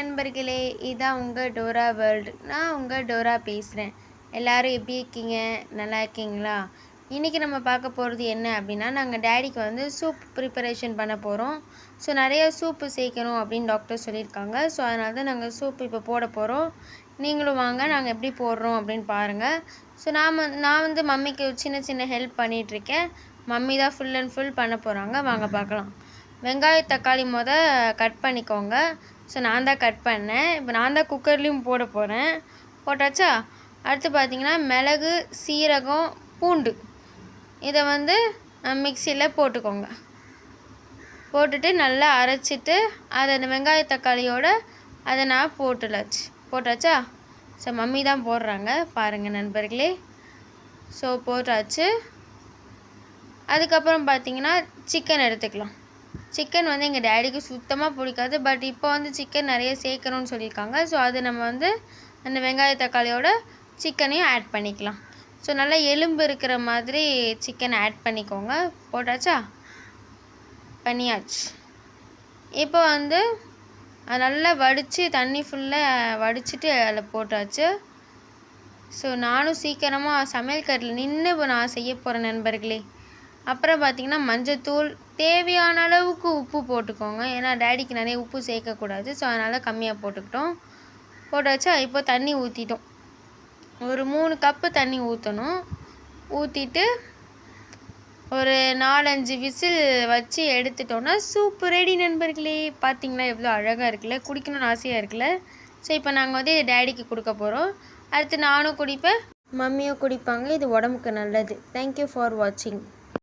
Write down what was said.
நண்பர்களே, இதான் உங்கள் டோரா வேர்ல்டு. நான் உங்கள் டோரா பேசுகிறேன். எல்லோரும் எப்படி இருக்கீங்க? நல்லா இருக்கீங்களா? இன்றைக்கி நம்ம பார்க்க போகிறது என்ன அப்படின்னா, நாங்கள் டேடிக்கு வந்து சூப் ப்ரிப்பரேஷன் பண்ண போகிறோம். ஸோ நிறைய சூப்பு சேர்க்கணும் அப்படின்னு டாக்டர் சொல்லியிருக்காங்க. ஸோ அதனால தான் நாங்கள் சூப் இப்போ போட போகிறோம். நீங்களும் வாங்க, நாங்கள் எப்படி போடுறோம் அப்படின்னு பாருங்கள். ஸோ நான் வந்து மம்மிக்கு சின்ன சின்ன ஹெல்ப் பண்ணிகிட்ருக்கேன். மம்மி தான் ஃபுல் அண்ட் ஃபுல் பண்ண போகிறாங்க. வாங்க பார்க்கலாம். வெங்காய தக்காளி கட் பண்ணிக்கோங்க. ஸோ நான் தான் கட் பண்ணேன். இப்போ நான் தான் குக்கர்லேயும் போட போகிறேன். போட்டாச்சா? அடுத்து பார்த்திங்கன்னா மிளகு, சீரகம், பூண்டு இதை வந்து மிக்சியில் போட்டுக்கோங்க. போட்டுட்டு நல்லா அரைச்சிட்டு அதை அந்த வெங்காய தக்காளியோடு அதை நான் போட்டாச்சா? ஸோ மம்மி தான் போடுறாங்க, பாருங்கள் நண்பர்களே. ஸோ போட்டாச்சு. அதுக்கப்புறம் பார்த்திங்கன்னா சிக்கன் எடுத்துக்கலாம். சிக்கன் வந்து எங்கள் டேடிக்கு சுத்தமாக பிடிக்காது. பட் இப்போ வந்து சிக்கன் நிறைய சேர்க்கணும்னு சொல்லியிருக்காங்க. ஸோ அது நம்ம வந்து அந்த வெங்காய தக்காளியோட சிக்கனையும் ஆட் பண்ணிக்கலாம். ஸோ நல்லா எலும்பு இருக்கிற மாதிரி சிக்கன் ஆட் பண்ணிக்கோங்க. போட்டாச்சா? பண்ணியாச்சு. இப்போ வந்து நல்லா வடித்து தண்ணி ஃபுல்லாக வடிச்சிட்டு அதில் போட்டாச்சு. ஸோ நானும் சீக்கிரமாக சமையல் கட்டில் நின்று இப்போ நான் செய்ய போகிறேன் நண்பர்களே. அப்புறம் பார்த்திங்கன்னா மஞ்சத்தூள், தேவையான அளவுக்கு உப்பு போட்டுக்கோங்க. ஏன்னா டேடிக்கு நிறைய உப்பு சேர்க்கக்கூடாது. ஸோ அதனால் கம்மியாக போட்டுக்கிட்டோம். போட்டாச்சா? இப்போ தண்ணி ஊற்றிட்டோம். ஒரு 3 கப்பு தண்ணி ஊற்றணும். ஊற்றிட்டு ஒரு 4-5 விசில் வச்சு எடுத்துட்டோன்னா சூப்பு ரெடி நண்பர்களே. பார்த்திங்களா எவ்வளோ அழகாக இருக்குல்ல? குடிக்கணும்னு ஆசையாக இருக்குல்ல? ஸோ இப்போ நாங்கள் வந்து டேடிக்கு கொடுக்க போகிறோம். அடுத்து நானும் குடிப்பேன், மம்மியும் குடிப்பாங்க. இது உடம்புக்கு நல்லது. தேங்க்யூ ஃபார் வாட்சிங்.